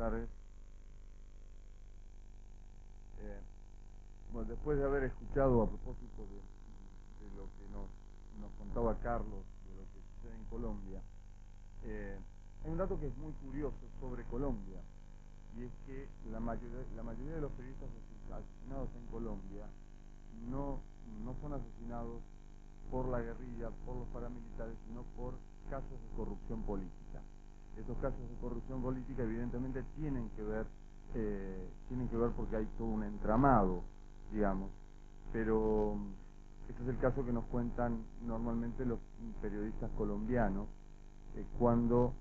tardes. Bueno, después de haber escuchado a propósito de lo que nos contaba Carlos, de lo que sucede en Colombia, hay un dato que es muy curioso sobre Colombia, y es que la mayoría de los periodistas asesinados en Colombia no son asesinados por la guerrilla, por los paramilitares, sino por casos de corrupción política. Estos casos de corrupción política evidentemente tienen que ver porque hay todo un entramado, digamos, pero este es el caso que nos cuentan normalmente los periodistas colombianos cuando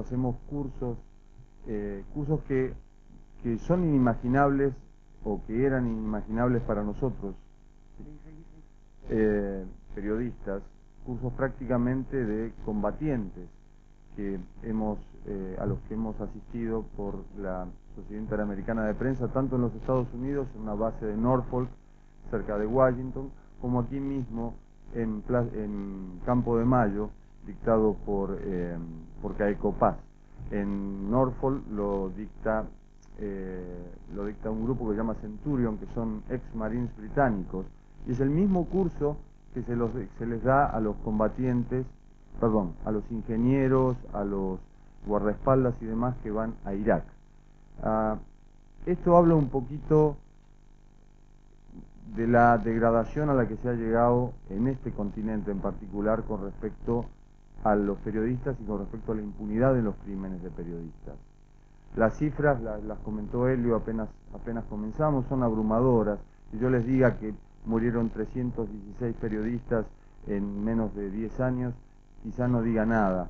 hacemos cursos que son inimaginables o que eran inimaginables para nosotros, periodistas, cursos prácticamente de combatientes a los que hemos asistido por la Sociedad Interamericana de Prensa, tanto en los Estados Unidos, en una base de Norfolk, cerca de Washington, como aquí mismo en Campo de Mayo, dictado por Caecopaz. En Norfolk lo dicta un grupo que se llama Centurion, que son ex-marines británicos, y es el mismo curso que se les da a los combatientes, a los ingenieros, a los guardaespaldas y demás que van a Irak. Esto habla un poquito de la degradación a la que se ha llegado en este continente en particular con respecto a los periodistas y con respecto a la impunidad de los crímenes de periodistas. Las cifras, las comentó Helio apenas comenzamos, son abrumadoras. Si yo les diga que murieron 316 periodistas en menos de 10 años, quizá no diga nada.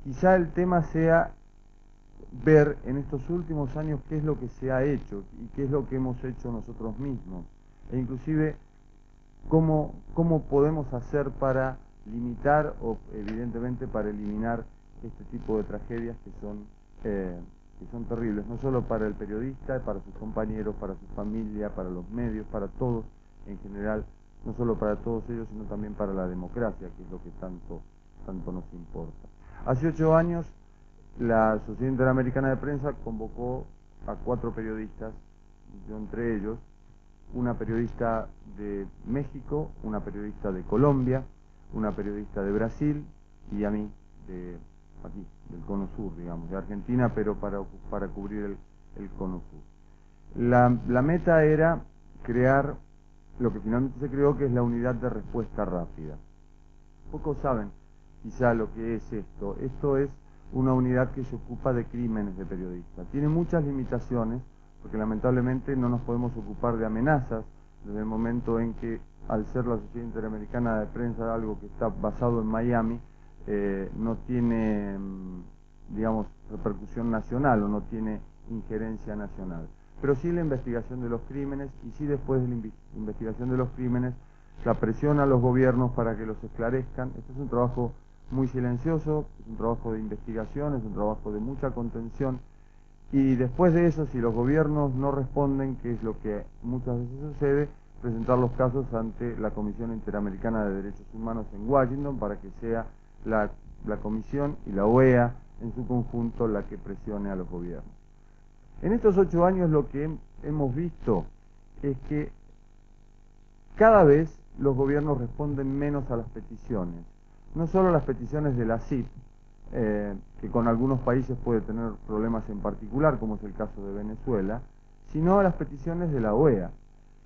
Quizá el tema sea ver en estos últimos años qué es lo que se ha hecho y qué es lo que hemos hecho nosotros mismos, e inclusive cómo podemos hacer para limitar o evidentemente para eliminar este tipo de tragedias que son terribles, no solo para el periodista, para sus compañeros, para su familia, para los medios, para todos en general, no solo para todos ellos, sino también para la democracia, que es lo que tanto nos importa. Hace 8 años, la Sociedad Interamericana de Prensa convocó a 4 periodistas, yo entre ellos, una periodista de México, una periodista de Colombia, una periodista de Brasil y a mí, de aquí, del Cono Sur, digamos, de Argentina, pero para cubrir el Cono Sur. La meta era crear lo que finalmente se creó, que es la unidad de respuesta rápida. Pocos saben quizá lo que es esto. Esto es una unidad que se ocupa de crímenes de periodistas. Tiene muchas limitaciones, porque lamentablemente no nos podemos ocupar de amenazas, desde el momento en que, al ser la Sociedad Interamericana de Prensa algo que está basado en Miami, no tiene, digamos, repercusión nacional o no tiene injerencia nacional. Pero sí la investigación de los crímenes, y sí después de la investigación de los crímenes, la presión a los gobiernos para que los esclarezcan. Este es un trabajo muy silencioso, es un trabajo de investigación, es un trabajo de mucha contención, y después de eso, si los gobiernos no responden, que es lo que muchas veces sucede, presentar los casos ante la Comisión Interamericana de Derechos Humanos en Washington para que sea la Comisión y la OEA en su conjunto la que presione a los gobiernos. En estos 8 años lo que hemos visto es que cada vez los gobiernos responden menos a las peticiones, no solo a las peticiones de la CIP, que con algunos países puede tener problemas en particular, como es el caso de Venezuela, sino a las peticiones de la OEA,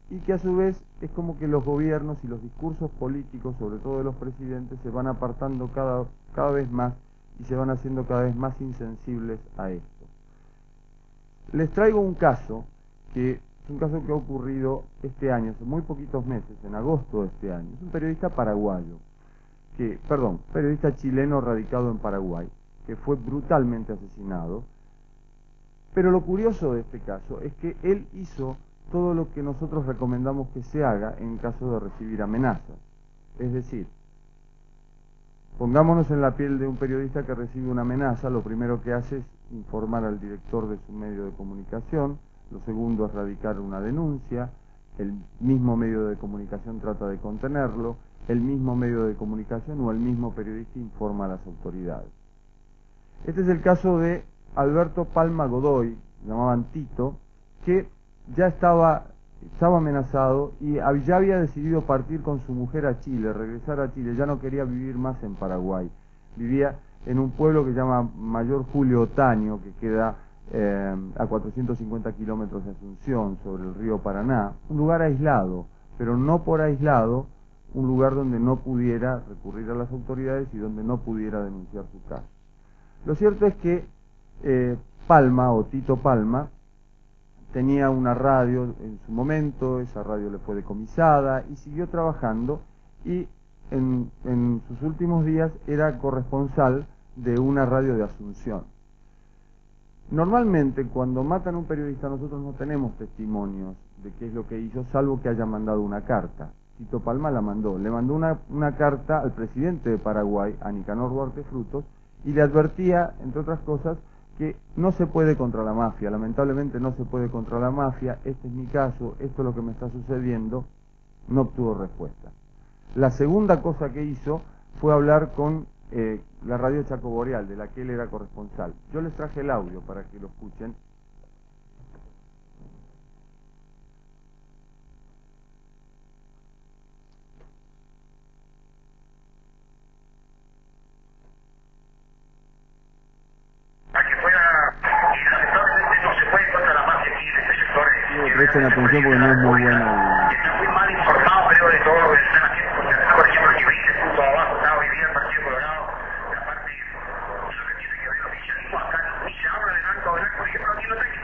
y que a su vez es como que los gobiernos y los discursos políticos, sobre todo de los presidentes, se van apartando cada vez más y se van haciendo cada vez más insensibles a esto. Les traigo un caso que es un caso que ha ocurrido este año, hace muy poquitos meses, en agosto de este año. Es un periodista paraguayo, periodista chileno radicado en Paraguay, que fue brutalmente asesinado. Pero lo curioso de este caso es que él hizo todo lo que nosotros recomendamos que se haga en caso de recibir amenazas. Es decir, pongámonos en la piel de un periodista que recibe una amenaza. Lo primero que hace es informar al director de su medio de comunicación, lo segundo es radicar una denuncia, el mismo medio de comunicación trata de contenerlo, el mismo medio de comunicación o el mismo periodista informa a las autoridades. Este es el caso de Alberto Palma Godoy, llamaban Tito, que ya estaba amenazado y ya había decidido partir con su mujer a Chile, regresar a Chile, ya no quería vivir más en Paraguay. Vivía en un pueblo que se llama Mayor Julio Otaño, que queda a 450 kilómetros de Asunción, sobre el río Paraná, un lugar aislado, pero no por aislado, un lugar donde no pudiera recurrir a las autoridades y donde no pudiera denunciar su caso. Lo cierto es que Palma, o Tito Palma, tenía una radio en su momento, esa radio le fue decomisada y siguió trabajando, y en sus últimos días era corresponsal de una radio de Asunción. Normalmente cuando matan a un periodista nosotros no tenemos testimonios de qué es lo que hizo, salvo que haya mandado una carta. Tito Palma la mandó, le mandó una carta al presidente de Paraguay, a Nicanor Duarte Frutos, y le advertía, entre otras cosas, que no se puede contra la mafia, lamentablemente no se puede contra la mafia, este es mi caso, esto es lo que me está sucediendo. No obtuvo respuesta. La segunda cosa que hizo fue hablar con la radio Chaco Boreal, de la que él era corresponsal. Yo les traje el audio para que lo escuchen. Presten atención porque no es muy bueno. Está muy mal informado, creo, de todo lo que están haciendo. Porque acá, por ejemplo, el que veis el punto de abajo, está hoy día el Partido Colorado, la parte de lo que tiene que ver el oficialismo, acá ni se habla de Blanco Blanco, por ejemplo, aquí no tengo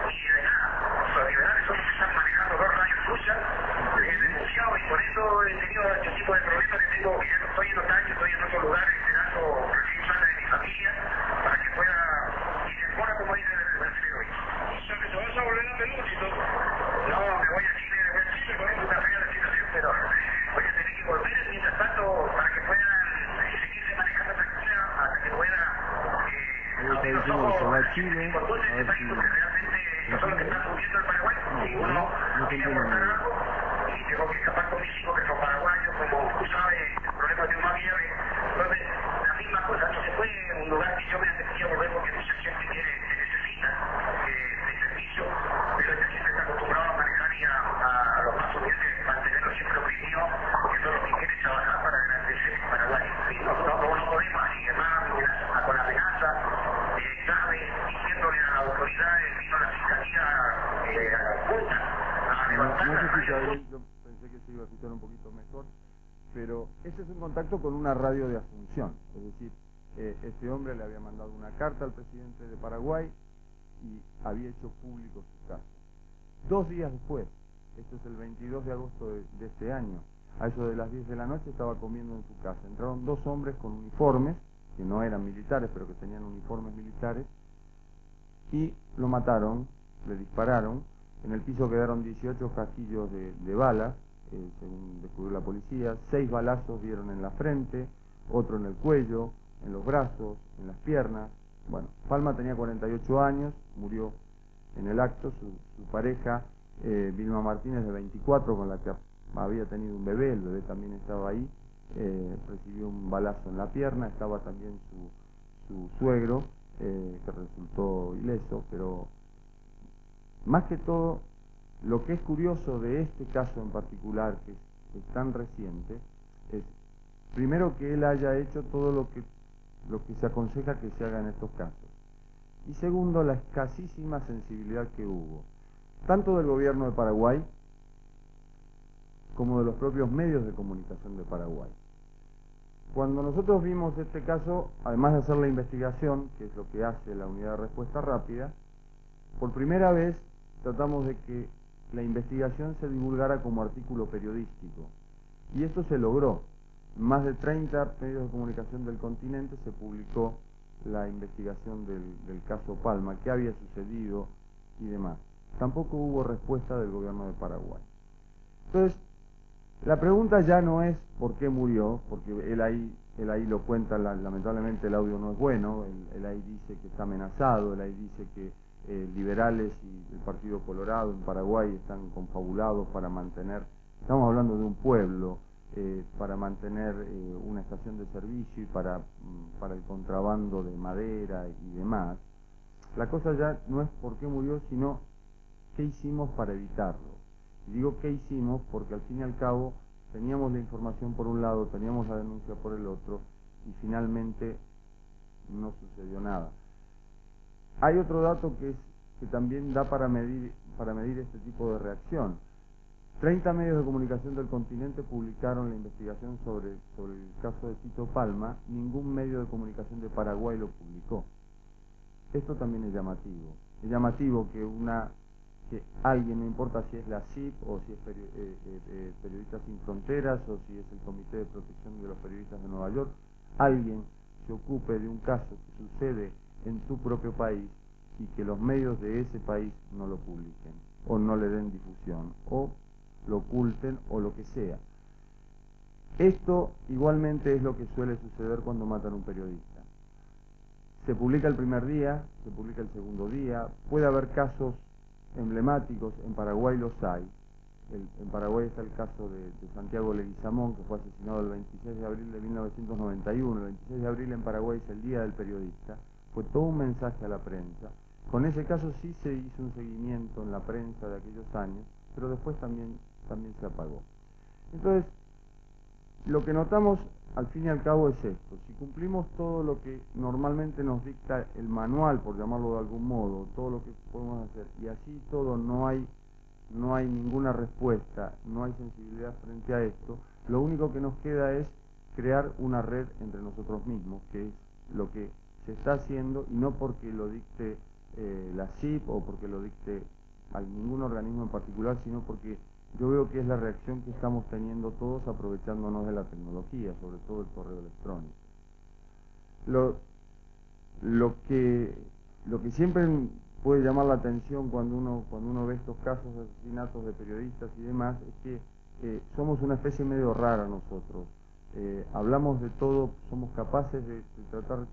ni de nada. Los liberales son los que están manejando dos radios suyas, he denunciado y por eso he tenido este tipo de problemas que tengo, que ya no estoy en los años, estoy en otro lugar, esperando recién sale de mi familia, para que pueda, y se fuera como dice el brasileño hoy. O sea, que te vas a volver a Perú, si no. No, me voy a Chile, con una fea la situación, pero voy a tener que volver mientras tanto para que puedan seguirse manejando tranquila, hasta que pueda abrir los ojos por todo este país, porque realmente no son los que están subiendo el Paraguay, y uno tiene que aportar algo, y tengo que escapar con mis hijos que son paraguayos, como tú sabes, el problema de una vida, entonces la misma cosa, no se puede un lugar que yo me apetecía volver porque mucha gente que necesita de servicio, pero esta gente está acostumbrada a manejar y a los más humildes, mantenerlo siempre oprimido, que son los que quieren trabajar para engrandecer el Paraguay. Y no podemos, y además con amenaza grave, diciéndole a la autoridad, vino la fiscalía junta a levantar No la se escucha radio. bien, yo pensé que se iba a escuchar un poquito mejor, pero este es un contacto con una radio de Asunción, es decir, este hombre le había mandado una carta al presidente de Paraguay y había hecho público su caso. 2 días después, esto es el 22 de agosto de este año, a eso de las 10 de la noche estaba comiendo en su casa. Entraron 2 hombres con uniformes, que no eran militares, pero que tenían uniformes militares, y lo mataron, le dispararon. En el piso quedaron 18 casquillos de balas, según descubrió la policía. 6 balazos dieron en la frente, otro en el cuello, en los brazos, en las piernas. Bueno, Palma tenía 48 años, murió en el acto. Su pareja, Vilma Martínez, de 24, con la que había tenido un bebé, el bebé también estaba ahí, recibió un balazo en la pierna. Estaba también su suegro, que resultó ileso. Pero más que todo, lo que es curioso de este caso en particular, que es tan reciente, es primero que él haya hecho todo lo que se aconseja que se haga en estos casos, y segundo, la escasísima sensibilidad que hubo, tanto del gobierno de Paraguay como de los propios medios de comunicación de Paraguay. Cuando nosotros vimos este caso, además de hacer la investigación, que es lo que hace la unidad de respuesta rápida, por primera vez tratamos de que la investigación se divulgara como artículo periodístico. Y esto se logró. En más de 30 medios de comunicación del continente se publicó la investigación del caso Palma, qué había sucedido y demás. Tampoco hubo respuesta del gobierno de Paraguay. Entonces, la pregunta ya no es por qué murió, porque él ahí lo cuenta, lamentablemente el audio no es bueno, él ahí dice que está amenazado, él ahí dice que liberales y el Partido Colorado en Paraguay están confabulados para mantener, estamos hablando de un pueblo, para mantener una estación de servicio y para el contrabando de madera y demás. La cosa ya no es por qué murió, sino qué hicimos para evitarlo. Y digo qué hicimos porque al fin y al cabo teníamos la información por un lado, teníamos la denuncia por el otro, y finalmente no sucedió nada. Hay otro dato que también da para medir este tipo de reacción. 30 medios de comunicación del continente publicaron la investigación sobre el caso de Tito Palma, ningún medio de comunicación de Paraguay lo publicó. Esto también es llamativo. Es llamativo que alguien, no importa si es la CIP o si es Periodistas Sin Fronteras o si es el Comité de Protección de los Periodistas de Nueva York, alguien se ocupe de un caso que sucede en tu propio país y que los medios de ese país no lo publiquen o no le den difusión o lo oculten o lo que sea. Esto igualmente es lo que suele suceder cuando matan a un periodista. Se publica el primer día, se publica el segundo día, puede haber casos emblemáticos, en Paraguay los hay. En Paraguay está el caso de Santiago Leguizamón, que fue asesinado el 26 de abril de 1991. El 26 de abril en Paraguay es el Día del Periodista. Fue todo un mensaje a la prensa. Con ese caso sí se hizo un seguimiento en la prensa de aquellos años, pero después también se apagó. Entonces, lo que notamos al fin y al cabo es esto: si cumplimos todo lo que normalmente nos dicta el manual, por llamarlo de algún modo, todo lo que podemos hacer, y así todo no hay ninguna respuesta, no hay sensibilidad frente a esto, lo único que nos queda es crear una red entre nosotros mismos, que es lo que se está haciendo, y no porque lo dicte la CIP o porque lo dicte a ningún organismo en particular, sino porque yo veo que es la reacción que estamos teniendo todos aprovechándonos de la tecnología, sobre todo el correo electrónico. Lo que siempre puede llamar la atención cuando uno ve estos casos de asesinatos de periodistas y demás es que somos una especie medio rara nosotros. Hablamos de todo, somos capaces de tratar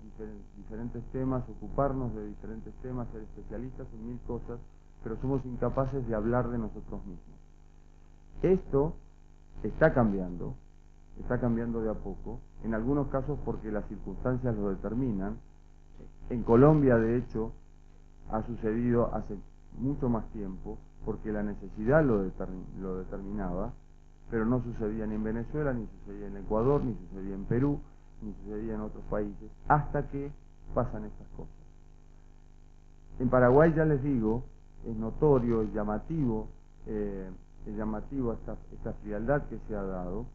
diferentes temas, ocuparnos de diferentes temas, ser especialistas en mil cosas, pero somos incapaces de hablar de nosotros mismos. Esto está cambiando de a poco, en algunos casos porque las circunstancias lo determinan. En Colombia, de hecho, ha sucedido hace mucho más tiempo porque la necesidad lo determinaba, pero no sucedía ni en Venezuela, ni sucedía en Ecuador, ni sucedía en Perú, ni sucedía en otros países, hasta que pasan estas cosas. En Paraguay, ya les digo, es notorio, es llamativo esta frialdad que se ha dado,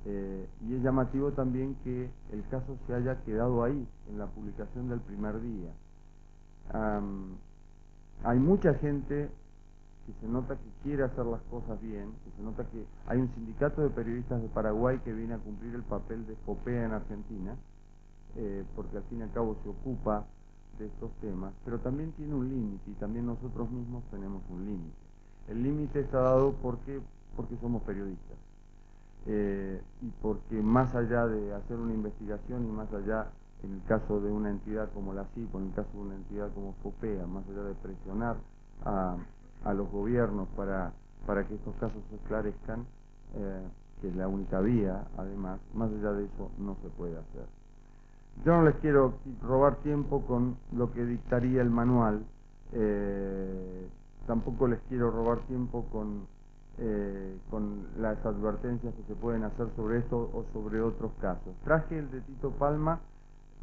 y es llamativo también que el caso se haya quedado ahí, en la publicación del primer día. Hay mucha gente que se nota que quiere hacer las cosas bien, que se nota que hay un sindicato de periodistas de Paraguay que viene a cumplir el papel de FOPEA en Argentina, porque al fin y al cabo se ocupa de estos temas, pero también tiene un límite, y también nosotros mismos tenemos un límite. El límite está dado porque somos periodistas, y porque más allá de hacer una investigación y más allá, en el caso de una entidad como la CIP, o en el caso de una entidad como FOPEA, más allá de presionar a los gobiernos para que estos casos se esclarezcan, que es la única vía, además, más allá de eso no se puede hacer. Yo no les quiero robar tiempo con lo que dictaría el manual, tampoco les quiero robar tiempo con las advertencias que se pueden hacer sobre esto o sobre otros casos. Traje el de Tito Palma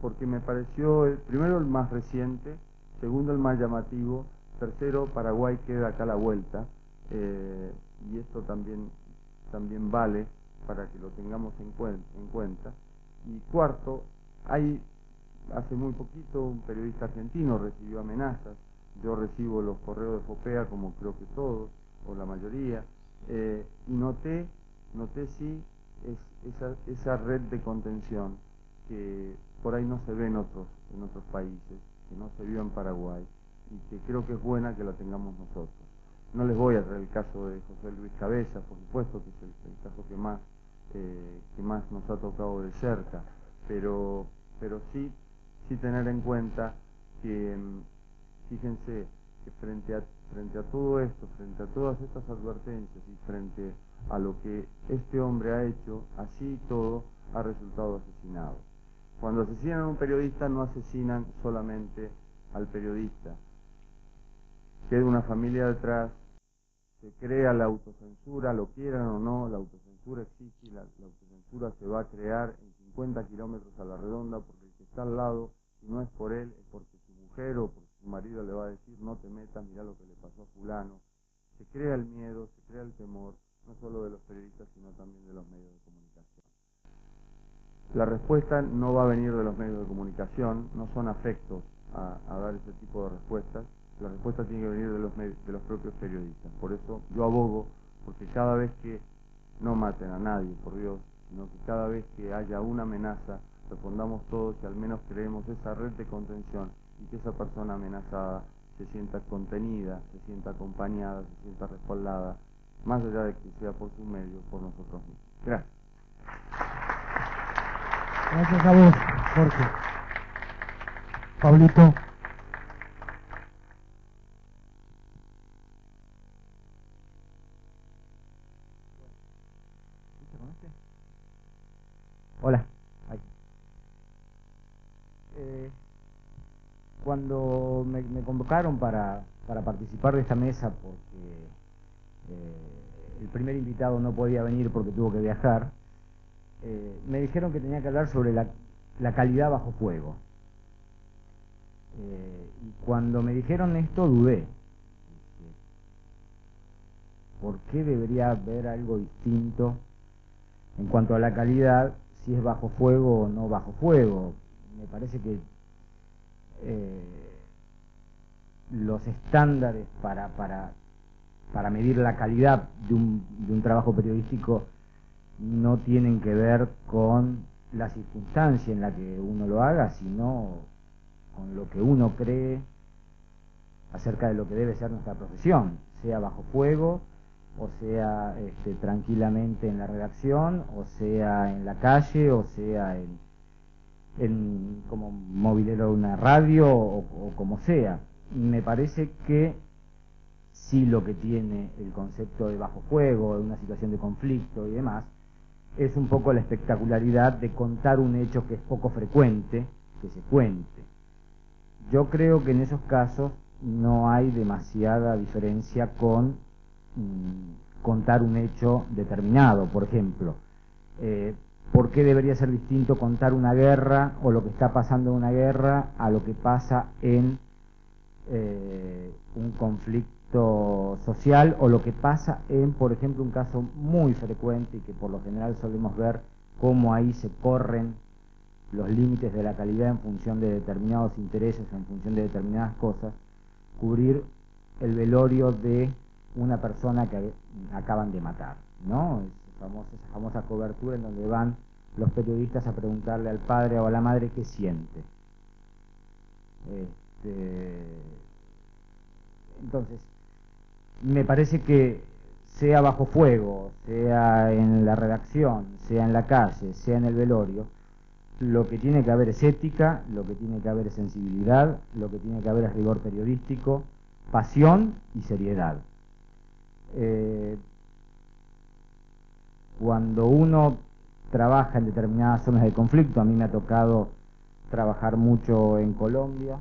porque me pareció, primero, el más reciente, segundo, el más llamativo, tercero, Paraguay queda acá a la vuelta, y esto también vale para que lo tengamos en cuenta. Y cuarto, hace muy poquito un periodista argentino recibió amenazas. Yo recibo los correos de FOPEA, como creo que todos, o la mayoría, y noté sí esa red de contención que por ahí no se ve en otros países, que no se vio en Paraguay, y que creo que es buena que la tengamos nosotros. No les voy a traer el caso de José Luis Cabeza, por supuesto, que es el caso que más nos ha tocado de cerca, pero sí tener en cuenta que, fíjense, que frente a todo esto, frente a todas estas advertencias y frente a lo que este hombre ha hecho, así y todo, ha resultado asesinado. Cuando asesinan a un periodista no asesinan solamente al periodista. Queda una familia detrás, se crea la autocensura, lo quieran o no, la autocensura existe y la autocensura se va a crear en 50 kilómetros a la redonda porque el que está al lado, si no es por él, es porque su mujer o porque su marido le va a decir no te metas, mirá lo que le pasó a fulano. Se crea el miedo, se crea el temor, no solo de los periodistas, sino también de los medios de comunicación. La respuesta no va a venir de los medios de comunicación, no son afectos a dar ese tipo de respuestas. La respuesta tiene que venir de los propios periodistas. Por eso yo abogo, porque cada vez que no maten a nadie, por Dios, sino que cada vez que haya una amenaza, respondamos todos y al menos creemos esa red de contención y que esa persona amenazada se sienta contenida, se sienta acompañada, se sienta respaldada, más allá de que sea por su medio, por nosotros mismos. Gracias. Gracias a vos, Jorge. Pablito. Hola. Cuando me convocaron para participar de esta mesa, porque el primer invitado no podía venir porque tuvo que viajar, me dijeron que tenía que hablar sobre la calidad bajo fuego. Y cuando me dijeron esto dudé. ¿Por qué debería haber algo distinto en cuanto a la calidad, si es bajo fuego o no bajo fuego? Me parece que los estándares para medir la calidad de un trabajo periodístico no tienen que ver con la circunstancia en la que uno lo haga, sino con lo que uno cree acerca de lo que debe ser nuestra profesión, sea bajo fuego, o sea tranquilamente en la redacción, o sea en la calle, o sea como movilero de una radio, o como sea. Me parece que sí, lo que tiene el concepto de bajo fuego, de una situación de conflicto y demás, es un poco la espectacularidad de contar un hecho que es poco frecuente que se cuente. Yo creo que en esos casos no hay demasiada diferencia con contar un hecho determinado. Por ejemplo, ¿por qué debería ser distinto contar una guerra o lo que está pasando en una guerra a lo que pasa en un conflicto social, o lo que pasa en, por ejemplo, un caso muy frecuente y que por lo general solemos ver cómo ahí se corren los límites de la calidad en función de determinados intereses o en función de determinadas cosas, cubrir el velorio de una persona que acaban de matar, ¿no? Esa famosa cobertura en donde van los periodistas a preguntarle al padre o a la madre qué siente. Entonces, me parece que sea bajo fuego, sea en la redacción, sea en la calle, sea en el velorio, lo que tiene que haber es ética, lo que tiene que haber es sensibilidad, lo que tiene que haber es rigor periodístico, pasión y seriedad. Cuando uno trabaja en determinadas zonas de conflicto, a mí me ha tocado trabajar mucho en Colombia,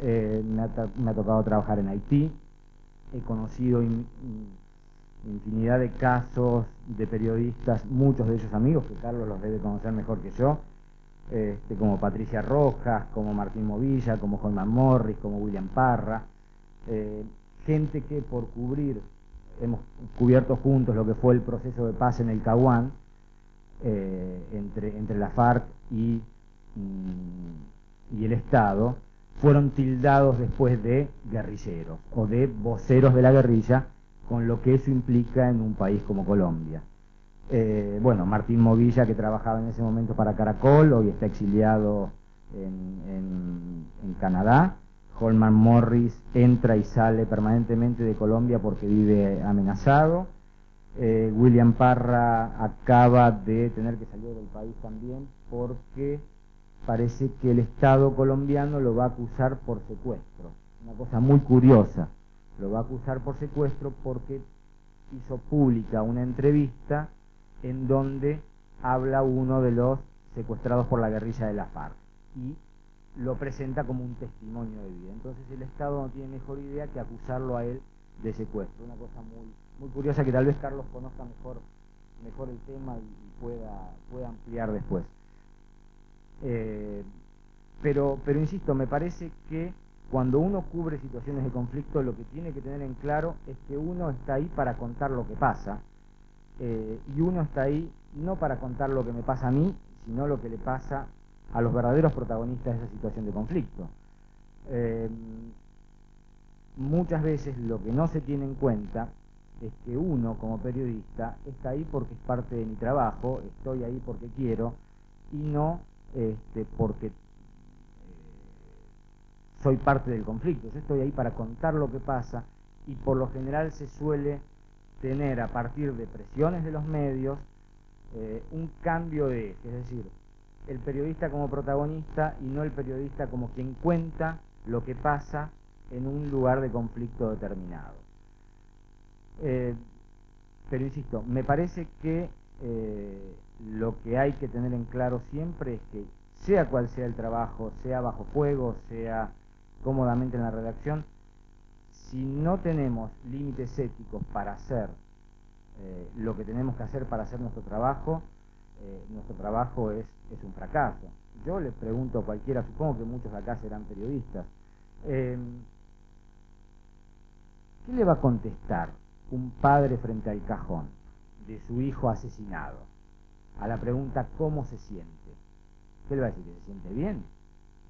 me ha tocado trabajar en Haití, he conocido infinidad de casos de periodistas, muchos de ellos amigos, que Carlos los debe conocer mejor que yo, como Patricia Rojas, como Martín Movilla, como Holman Morris, como William Parra, gente que por hemos cubierto juntos lo que fue el proceso de paz en el Caguán, entre la FARC y el Estado, fueron tildados después de guerrilleros o de voceros de la guerrilla, con lo que eso implica en un país como Colombia. Bueno, Martín Movilla, que trabajaba en ese momento para Caracol, hoy está exiliado en Canadá. Holman Morris entra y sale permanentemente de Colombia porque vive amenazado. William Parra acaba de tener que salir del país también porque parece que el Estado colombiano lo va a acusar por secuestro. Una cosa muy curiosa, lo va a acusar por secuestro porque hizo pública una entrevista en donde habla uno de los secuestrados por la guerrilla de la FARC y lo presenta como un testimonio de vida. Entonces el Estado no tiene mejor idea que acusarlo a él de secuestro. Una cosa muy curiosa que tal vez Carlos conozca mejor el tema y pueda ampliar después. Pero insisto, me parece que cuando uno cubre situaciones de conflicto, lo que tiene que tener en claro es que uno está ahí para contar lo que pasa, y uno está ahí no para contar lo que me pasa a mí, sino lo que le pasa a los verdaderos protagonistas de esa situación de conflicto. Muchas veces lo que no se tiene en cuenta es que uno como periodista está ahí porque es parte de mi trabajo, estoy ahí porque quiero y no porque soy parte del conflicto. Yo estoy ahí para contar lo que pasa y por lo general se suele tener a partir de presiones de los medios un cambio de eje, es decir, el periodista como protagonista y no el periodista como quien cuenta lo que pasa en un lugar de conflicto determinado. Pero insisto, me parece que lo que hay que tener en claro siempre es que sea cual sea el trabajo, sea bajo fuego, sea cómodamente en la redacción, si no tenemos límites éticos para hacer lo que tenemos que hacer para hacer nuestro trabajo es un fracaso. Yo le pregunto a cualquiera, supongo que muchos acá serán periodistas, ¿qué le va a contestar un padre frente al cajón de su hijo asesinado a la pregunta ¿cómo se siente? ¿Qué le va a decir? ¿Que se siente bien?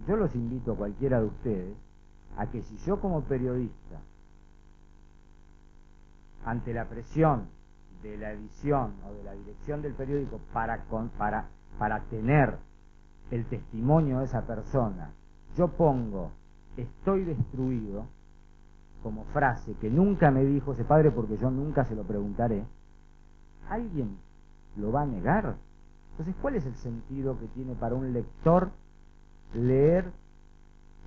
Yo los invito a cualquiera de ustedes a que si yo como periodista, ante la presión de la edición o de la dirección del periódico para tener el testimonio de esa persona, yo pongo estoy destruido como frase que nunca me dijo ese padre porque yo nunca se lo preguntaré, ¿alguien lo va a negar? Entonces, ¿cuál es el sentido que tiene para un lector leer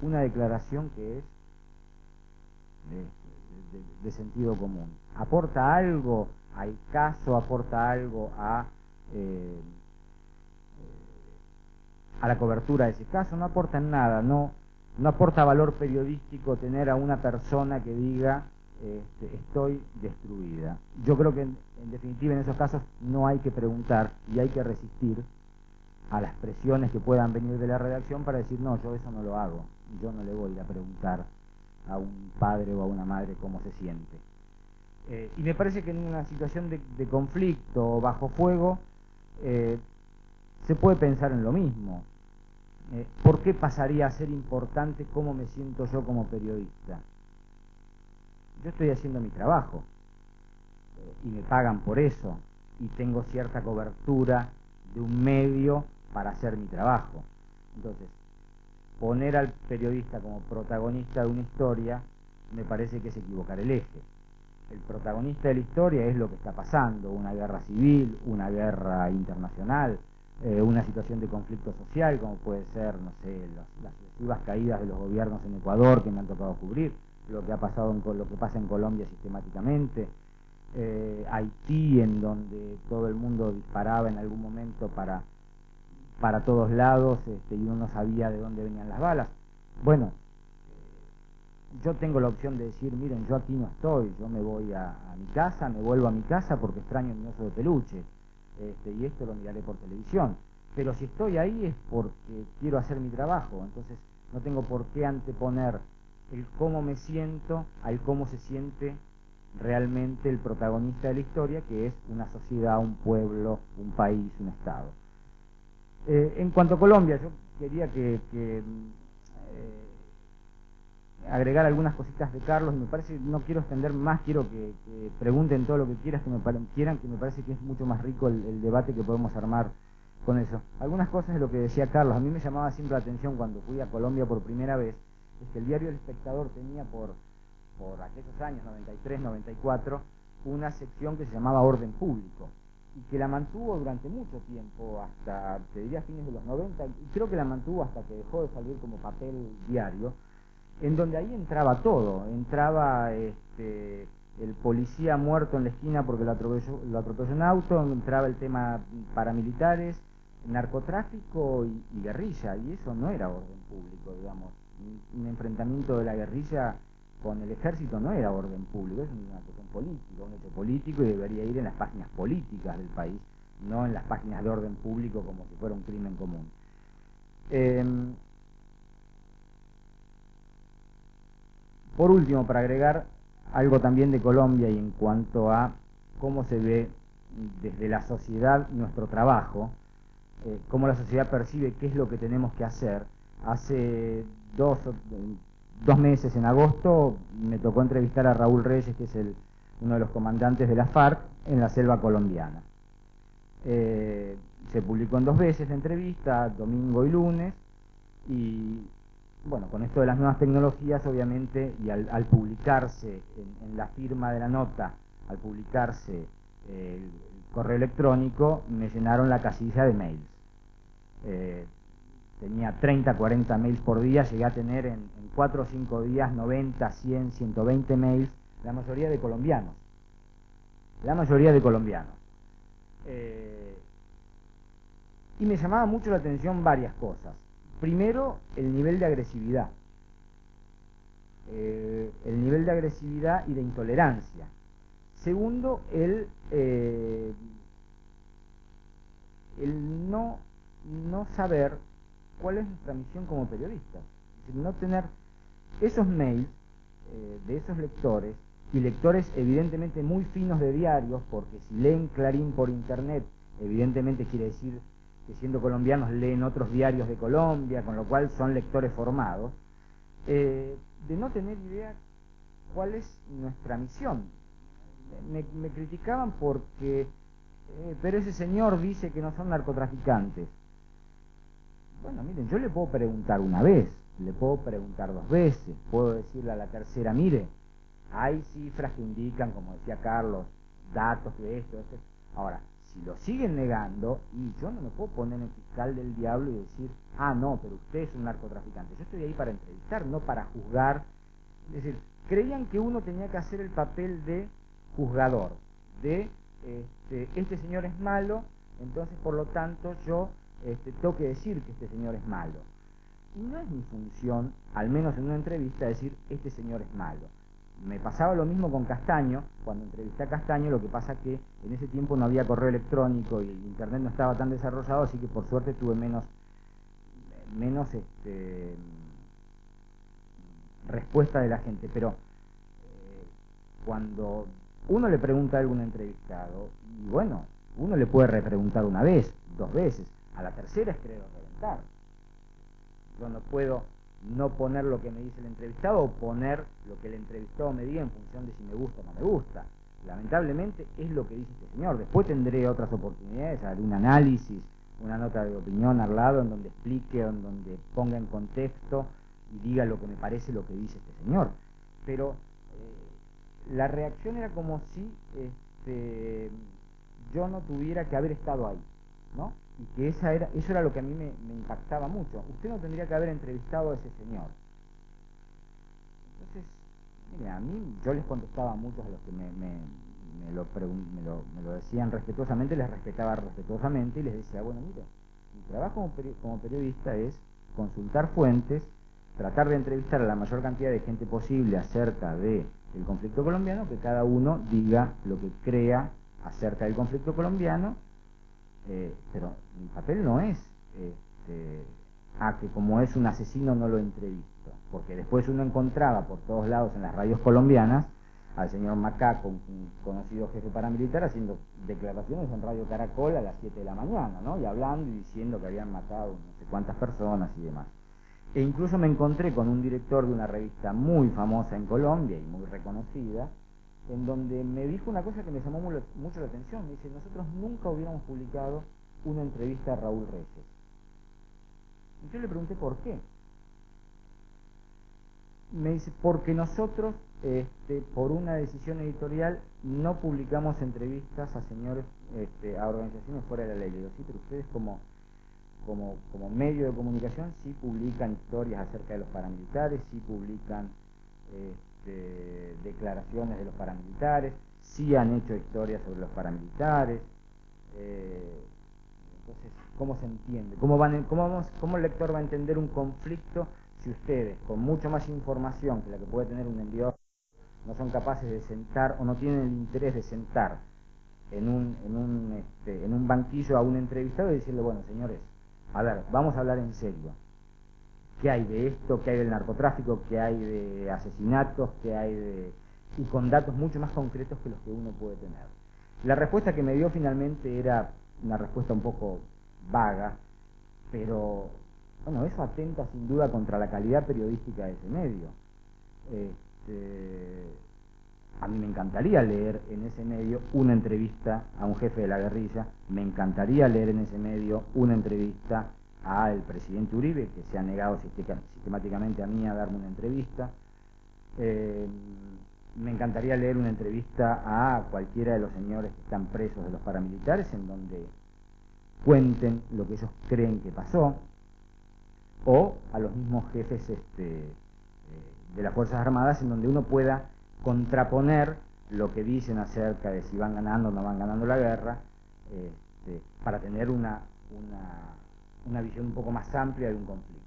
una declaración que es de sentido común? ¿Aporta algo al caso? ¿Aporta algo a la cobertura de ese caso? No aporta en nada, no aporta valor periodístico tener a una persona que diga estoy destruida. Yo creo que en definitiva en esos casos no hay que preguntar y hay que resistir a las presiones que puedan venir de la redacción para decir no, yo eso no lo hago, yo no le voy a ir a preguntar a un padre o a una madre cómo se siente. Y me parece que en una situación de conflicto o bajo fuego se puede pensar en lo mismo. ¿Por qué pasaría a ser importante cómo me siento yo como periodista? Yo estoy haciendo mi trabajo y me pagan por eso y tengo cierta cobertura de un medio para hacer mi trabajo. Entonces, poner al periodista como protagonista de una historia me parece que es equivocar el eje. El protagonista de la historia es lo que está pasando, una guerra civil, una guerra internacional, una situación de conflicto social, como puede ser, no sé, las sucesivas caídas de los gobiernos en Ecuador que me han tocado cubrir, lo que ha pasado lo que pasa en Colombia sistemáticamente, Haití, en donde todo el mundo disparaba en algún momento para todos lados, y uno no sabía de dónde venían las balas. Bueno, yo tengo la opción de decir, miren, yo aquí no estoy, yo me voy a mi casa, me vuelvo a mi casa porque extraño mi oso de peluche, y esto lo miraré por televisión. Pero si estoy ahí es porque quiero hacer mi trabajo, entonces no tengo por qué anteponer el cómo me siento al cómo se siente realmente el protagonista de la historia, que es una sociedad, un pueblo, un país, un Estado. En cuanto a Colombia, yo quería agregar algunas cositas de Carlos, y me parece, no quiero extender más, quiero que pregunten todo lo que quieran, que me parece que es mucho más rico el debate que podemos armar con eso. Algunas cosas de lo que decía Carlos, a mí me llamaba siempre la atención cuando fui a Colombia por primera vez, es que el diario El Espectador tenía por aquellos años, 93, 94, una sección que se llamaba Orden Público, y que la mantuvo durante mucho tiempo, hasta, te diría, fines de los 90, y creo que la mantuvo hasta que dejó de salir como papel diario, en donde ahí entraba todo, entraba el policía muerto en la esquina porque lo atropelló un auto, entraba el tema paramilitares, narcotráfico y guerrilla, y eso no era orden público, digamos. Un enfrentamiento de la guerrilla con el ejército no era orden público, es una cuestión política, un hecho político, y debería ir en las páginas políticas del país, no en las páginas de orden público como si fuera un crimen común. Por último, para agregar algo también de Colombia y en cuanto a cómo se ve desde la sociedad nuestro trabajo, cómo la sociedad percibe qué es lo que tenemos que hacer. Hace dos meses, en agosto, me tocó entrevistar a Raúl Reyes, que es uno de los comandantes de la FARC en la selva colombiana. Se publicó en 2 veces la entrevista, domingo y lunes, y bueno, con esto de las nuevas tecnologías, obviamente, y al publicarse en la firma de la nota, al publicarse el correo electrónico, me llenaron la casilla de mails. Tenía 30, 40 mails por día, llegué a tener en 4 o 5 días 90, 100, 120 mails, la mayoría de colombianos. La mayoría de colombianos. Y me llamaba mucho la atención varias cosas. Primero, el nivel de agresividad. El nivel de agresividad y de intolerancia. Segundo, el no saber cuál es nuestra misión como periodistas. Es decir, no tener esos mails de esos lectores, y lectores evidentemente muy finos de diarios, porque si leen Clarín por internet, evidentemente quiere decir que siendo colombianos leen otros diarios de Colombia, con lo cual son lectores formados, de no tener idea cuál es nuestra misión. Me criticaban porque, pero ese señor dice que no son narcotraficantes. Bueno, miren, yo le puedo preguntar una vez, le puedo preguntar 2 veces, puedo decirle a la tercera, mire, hay cifras que indican, como decía Carlos, datos de esto. Ahora, si lo siguen negando, y yo no me puedo poner en fiscal del diablo y decir, ah, no, pero usted es un narcotraficante. Yo estoy ahí para entrevistar, no para juzgar. Es decir, creían que uno tenía que hacer el papel de juzgador, de este señor es malo, entonces por lo tanto yo tengo que decir que este señor es malo. Y no es mi función, al menos en una entrevista, decir este señor es malo. Me pasaba lo mismo con Castaño. Cuando entrevisté a Castaño, lo que pasa que en ese tiempo no había correo electrónico y internet no estaba tan desarrollado, así que por suerte tuve menos respuesta de la gente. Pero cuando uno le pregunta a algún entrevistado, y bueno, uno le puede repreguntar 1 vez, 2 veces, a la tercera es querer reventar. Yo no puedo no poner lo que me dice el entrevistado o poner lo que el entrevistado me diga en función de si me gusta o no me gusta. Lamentablemente es lo que dice este señor. Después tendré otras oportunidades, haré un análisis, una nota de opinión al lado en donde explique, en donde ponga en contexto y diga lo que me parece lo que dice este señor. Pero la reacción era como si yo no tuviera que haber estado ahí, ¿no? Y que eso era lo que a mí me impactaba mucho. Usted no tendría que haber entrevistado a ese señor. Entonces, mire, a mí yo les contestaba a muchos de los que me lo decían respetuosamente, les respetaba respetuosamente y les decía, bueno, mire, mi trabajo como periodista es consultar fuentes, tratar de entrevistar a la mayor cantidad de gente posible acerca del conflicto colombiano, que cada uno diga lo que crea acerca del conflicto colombiano. Pero mi papel no es que como es un asesino no lo entrevisto, porque después uno encontraba por todos lados en las radios colombianas al señor Macaco, un conocido jefe paramilitar, haciendo declaraciones en Radio Caracol a las 7 de la mañana, ¿no? Y hablando y diciendo que habían matado no sé cuántas personas y demás. E incluso me encontré con un director de una revista muy famosa en Colombia y muy reconocida, en donde me dijo una cosa que me llamó mucho la atención. Me dice, nosotros nunca hubiéramos publicado una entrevista a Raúl Reyes. Y yo le pregunté por qué. Me dice, porque nosotros, por una decisión editorial, no publicamos entrevistas a señores, a organizaciones fuera de la ley. Le digo, sí, pero ustedes como medio de comunicación sí publican historias acerca de los paramilitares, sí publican declaraciones de los paramilitares, sí han hecho historias sobre los paramilitares. Entonces, ¿cómo se entiende? ¿Cómo el lector va a entender un conflicto si ustedes, con mucho más información que la que puede tener un enviado, no son capaces de sentar o no tienen el interés de sentar en un banquillo a un entrevistado y decirle, bueno, señores, a ver, vamos a hablar en serio. ¿Qué hay de esto? ¿Qué hay del narcotráfico? ¿Qué hay de asesinatos? ¿Qué hay de...? Y con datos mucho más concretos que los que uno puede tener. La respuesta que me dio finalmente era una respuesta un poco vaga, pero bueno, eso atenta sin duda contra la calidad periodística de ese medio. A mí me encantaría leer en ese medio una entrevista a un jefe de la guerrilla, me encantaría leer en ese medio una entrevista al presidente Uribe, que se ha negado sistemáticamente a mí a darme una entrevista. Me encantaría leer una entrevista a cualquiera de los señores que están presos de los paramilitares, en donde cuenten lo que ellos creen que pasó, o a los mismos jefes de las Fuerzas Armadas, en donde uno pueda contraponer lo que dicen acerca de si van ganando o no van ganando la guerra, para tener una visión un poco más amplia de un conflicto.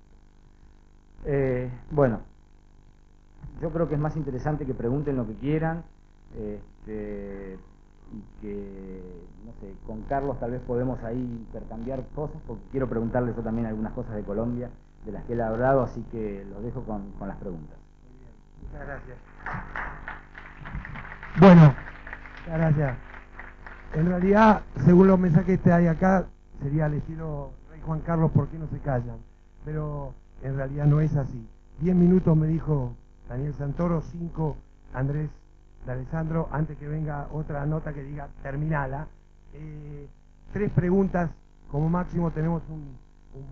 Bueno, yo creo que es más interesante que pregunten lo que quieran, y que, no sé, con Carlos tal vez podemos ahí intercambiar cosas, porque quiero preguntarle yo también algunas cosas de Colombia de las que él ha hablado, así que los dejo con las preguntas. Muy bien, muchas gracias. Bueno, muchas gracias. En realidad, según los mensajes que hay acá, sería al estilo Rey Juan Carlos, ¿por qué no se callan? Pero en realidad no es así. 10 minutos me dijo Daniel Santoro, 5 Andrés de Alessandro, antes que venga otra nota que diga terminala. 3 preguntas, como máximo tenemos un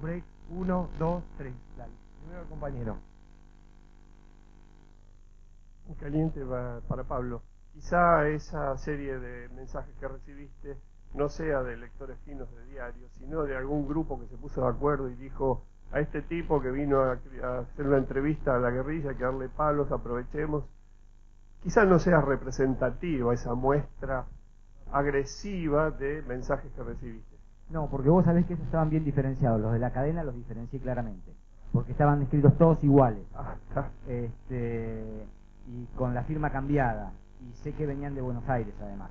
break. 1, 2, 3. Dale. Primero el compañero. Un caliente para Pablo. Quizá esa serie de mensajes que recibiste no sea de lectores finos de diario, sino de algún grupo que se puso de acuerdo y dijo a este tipo que vino a hacer una entrevista a la guerrilla, hay que darle palos, aprovechemos. Quizá no sea representativa esa muestra agresiva de mensajes que recibiste. No, porque vos sabés que esos estaban bien diferenciados, los de la cadena los diferencié claramente, porque estaban escritos todos iguales, y con la firma cambiada, y sé que venían de Buenos Aires además.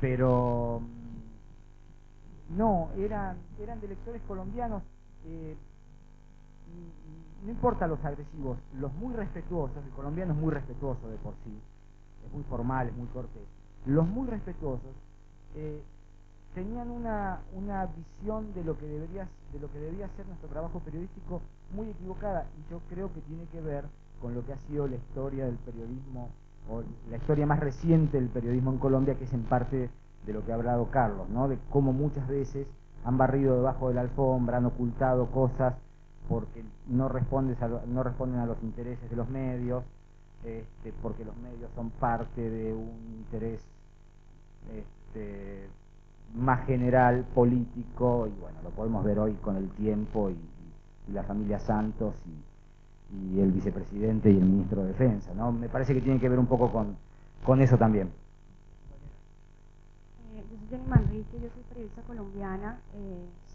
Pero no, eran de lectores colombianos, y no importa los agresivos, los muy respetuosos, el colombiano es muy respetuoso de por sí, es muy formal, es muy cortés, los muy respetuosos tenían una visión de lo que debía ser nuestro trabajo periodístico muy equivocada, y yo creo que tiene que ver con lo que ha sido la historia del periodismo, o la historia más reciente del periodismo en Colombia, que es en parte de lo que ha hablado Carlos, ¿no? De cómo muchas veces han barrido debajo de la alfombra, han ocultado cosas porque no responden a los intereses de los medios, porque los medios son parte de un interés más general, político, y bueno, lo podemos ver hoy con el tiempo y la familia Santos y el vicepresidente y el ministro de Defensa, ¿no? Me parece que tiene que ver un poco con eso también. Yo soy Jenny Manrique, yo soy periodista colombiana,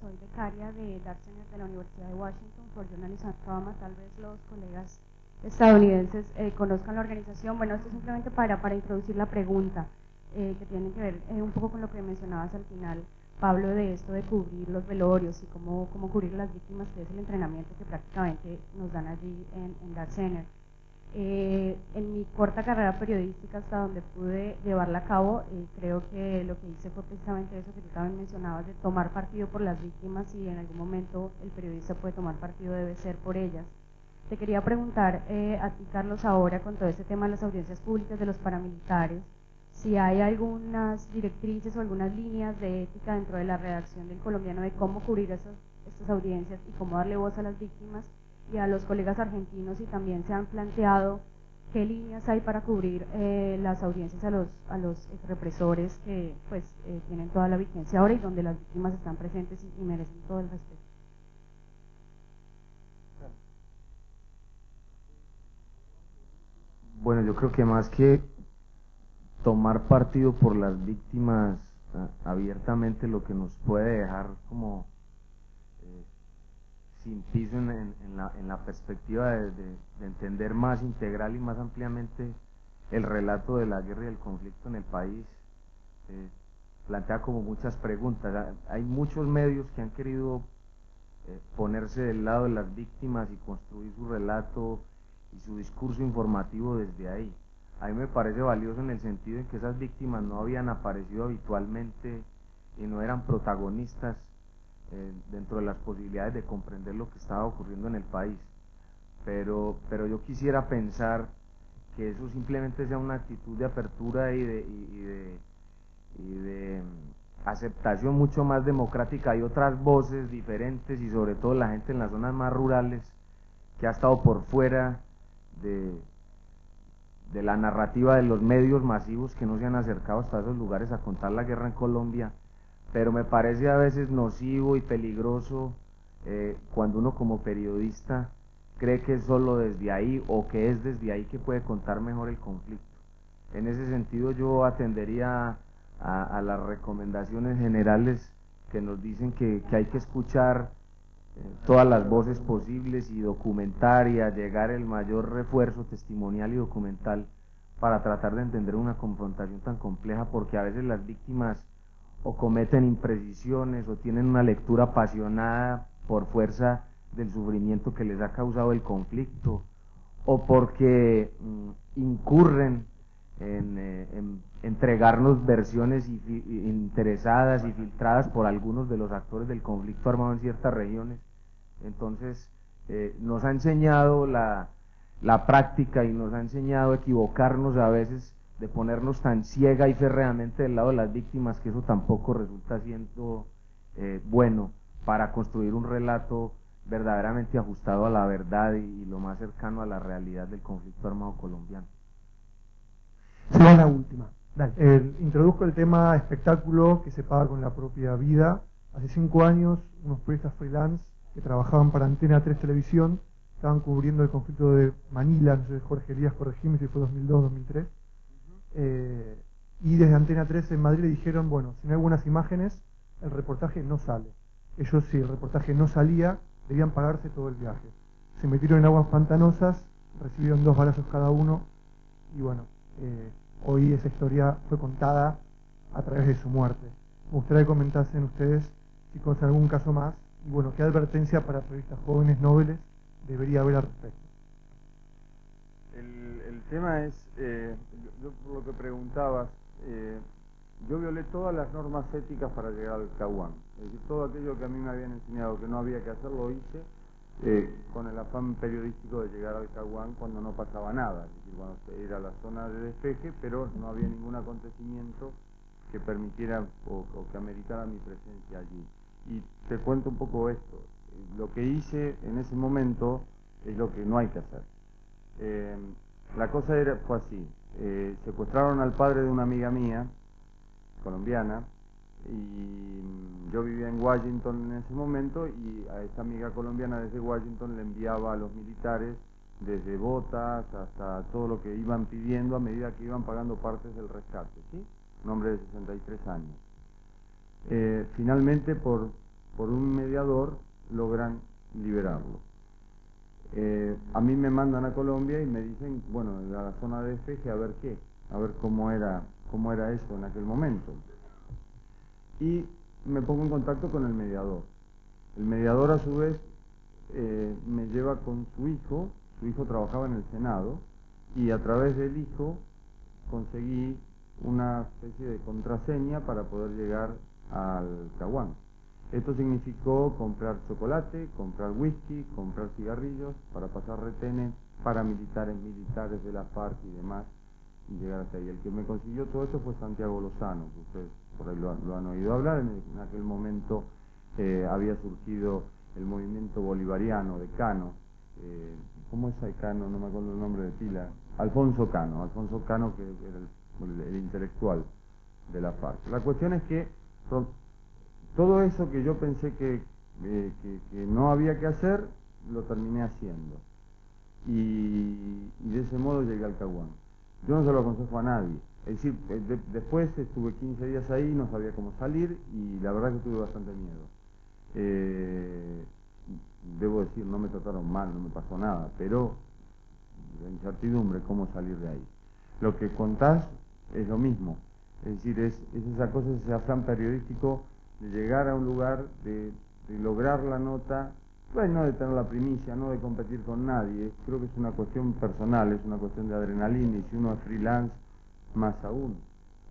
soy becaria de Dartmouth de la Universidad de Washington for Journalism and Trauma. Tal vez los colegas estadounidenses conozcan la organización. Bueno, esto es simplemente para introducir la pregunta, que tiene que ver un poco con lo que mencionabas al final, Pablo, de esto de cubrir los velorios y cómo cubrir las víctimas, que es el entrenamiento que prácticamente nos dan allí en Dart Center. En mi corta carrera periodística, hasta donde pude llevarla a cabo, creo que lo que hice fue precisamente eso que tú también mencionabas, de tomar partido por las víctimas, y en algún momento el periodista puede tomar partido, debe ser por ellas. Te quería preguntar a ti, Carlos, ahora con todo este tema de las audiencias públicas de los paramilitares, si hay algunas directrices o algunas líneas de ética dentro de la redacción del Colombiano de cómo cubrir estas audiencias y cómo darle voz a las víctimas, y a los colegas argentinos si también se han planteado qué líneas hay para cubrir las audiencias a los represores que pues tienen toda la vigencia ahora y donde las víctimas están presentes y merecen todo el respeto. Bueno, yo creo que más que tomar partido por las víctimas abiertamente, lo que nos puede dejar como sin piso en la perspectiva de entender más integral y más ampliamente el relato de la guerra y el conflicto en el país, plantea como muchas preguntas. Hay muchos medios que han querido ponerse del lado de las víctimas y construir su relato y su discurso informativo desde ahí. A mí me parece valioso en el sentido en que esas víctimas no habían aparecido habitualmente y no eran protagonistas dentro de las posibilidades de comprender lo que estaba ocurriendo en el país. Pero yo quisiera pensar que eso simplemente sea una actitud de apertura y de aceptación mucho más democrática. Hay otras voces diferentes y sobre todo la gente en las zonas más rurales que ha estado por fuera de la narrativa de los medios masivos, que no se han acercado hasta esos lugares a contar la guerra en Colombia. Pero me parece a veces nocivo y peligroso cuando uno como periodista cree que es solo desde ahí o que es desde ahí que puede contar mejor el conflicto. En ese sentido yo atendería a las recomendaciones generales que nos dicen que hay que escuchar todas las voces posibles y documentar y a llegar el mayor refuerzo testimonial y documental para tratar de entender una confrontación tan compleja, porque a veces las víctimas o cometen imprecisiones o tienen una lectura apasionada por fuerza del sufrimiento que les ha causado el conflicto, o porque incurren en entregarnos versiones interesadas y filtradas por algunos de los actores del conflicto armado en ciertas regiones. Entonces nos ha enseñado la práctica y nos ha enseñado a equivocarnos a veces, de ponernos tan ciega y férreamente del lado de las víctimas, que eso tampoco resulta siendo bueno para construir un relato verdaderamente ajustado a la verdad y lo más cercano a la realidad del conflicto armado colombiano. Se va la última. Dale. Introduzco el tema espectáculo que se paga con la propia vida. Hace 5 años, unos periodistas freelance que trabajaban para Antena 3 Televisión estaban cubriendo el conflicto de Manila, no sé, Jorge Elías, corregime si fue 2002, 2003. Y desde Antena 3 en Madrid le dijeron, bueno, si no hay buenas imágenes, el reportaje no sale. Ellos, si el reportaje no salía, debían pagarse todo el viaje. Se metieron en aguas pantanosas, recibieron 2 balazos cada uno, y bueno, hoy esa historia fue contada a través de su muerte. Me gustaría que comentasen ustedes si conocen algún caso más, y bueno, qué advertencia para periodistas jóvenes nobles debería haber al respecto. El tema es, yo por lo que preguntabas, yo violé todas las normas éticas para llegar al Caguán. Es decir, todo aquello que a mí me habían enseñado que no había que hacer, lo hice con el afán periodístico de llegar al Caguán cuando no pasaba nada. Es decir, cuando era la zona de despeje, pero no había ningún acontecimiento que permitiera o que ameritara mi presencia allí. Y te cuento un poco esto. Lo que hice en ese momento es lo que no hay que hacer. La cosa fue así. Secuestraron al padre de una amiga mía, colombiana, y yo vivía en Washington en ese momento, y a esa amiga colombiana desde Washington le enviaba a los militares desde botas hasta todo lo que iban pidiendo a medida que iban pagando partes del rescate, ¿sí? Un hombre de 63 años. Finalmente, por un mediador, logran liberarlo. A mí me mandan a Colombia y me dicen, bueno, a la zona de despeje, a ver cómo era eso en aquel momento. Y me pongo en contacto con el mediador. El mediador, a su vez, me lleva con su hijo trabajaba en el Senado, y a través del hijo conseguí una especie de contraseña para poder llegar al Caguán. Esto significó comprar chocolate, comprar whisky, comprar cigarrillos para pasar retenes paramilitares, militares de la FARC y demás, y llegar hasta ahí. El que me consiguió todo esto fue Santiago Lozano, que ustedes por ahí lo han oído hablar. En aquel momento había surgido el movimiento bolivariano de Cano. ¿Cómo es el Cano? No me acuerdo el nombre de pila. Alfonso Cano, que era el intelectual de la FARC. La cuestión es que todo eso que yo pensé que no había que hacer, lo terminé haciendo. Y de ese modo llegué al Caguán. Yo no se lo aconsejo a nadie. Es decir, después estuve 15 días ahí, no sabía cómo salir y la verdad que tuve bastante miedo. Debo decir, no me trataron mal, no me pasó nada, pero la incertidumbre, cómo salir de ahí. Lo que contás es lo mismo, es decir, es esa cosa, ese afán periodístico de llegar a un lugar, de lograr la nota, pues no de tener la primicia, no de competir con nadie, creo que es una cuestión personal, es una cuestión de adrenalina, y si uno es freelance, más aún.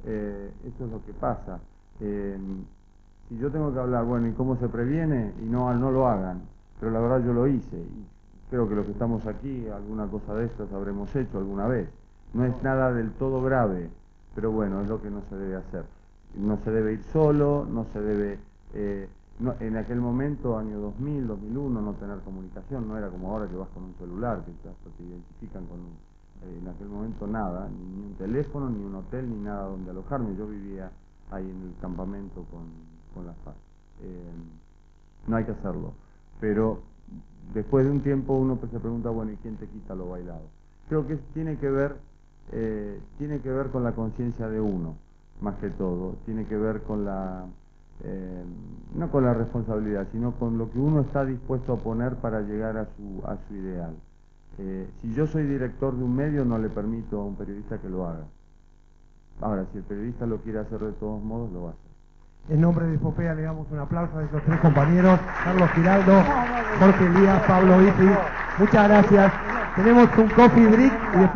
Eso es lo que pasa. Si yo tengo que hablar, bueno, ¿y cómo se previene? Y no lo hagan, pero la verdad yo lo hice, y creo que los que estamos aquí, alguna cosa de estas habremos hecho alguna vez. No es nada del todo grave, pero bueno, es lo que no se debe hacer. No se debe ir solo, no se debe... en aquel momento, año 2000, 2001, no tener comunicación, no era como ahora que vas con un celular, que te identifican con en aquel momento nada, ni un teléfono, ni un hotel, ni nada donde alojarme. Yo vivía ahí en el campamento con la FARC. No hay que hacerlo, pero después de un tiempo uno se pregunta, bueno, ¿y quién te quita lo bailado? Creo que tiene que ver con la conciencia de uno, más que todo, tiene que ver con la, no con la responsabilidad, sino con lo que uno está dispuesto a poner para llegar a su ideal. Si yo soy director de un medio, no le permito a un periodista que lo haga. Ahora, si el periodista lo quiere hacer de todos modos, lo va a hacer. En nombre de Fopea le damos un aplauso a estos tres compañeros, Carlos Giraldo, Jorge Elías, Pablo Ippi. Muchas gracias. Tenemos un coffee break y después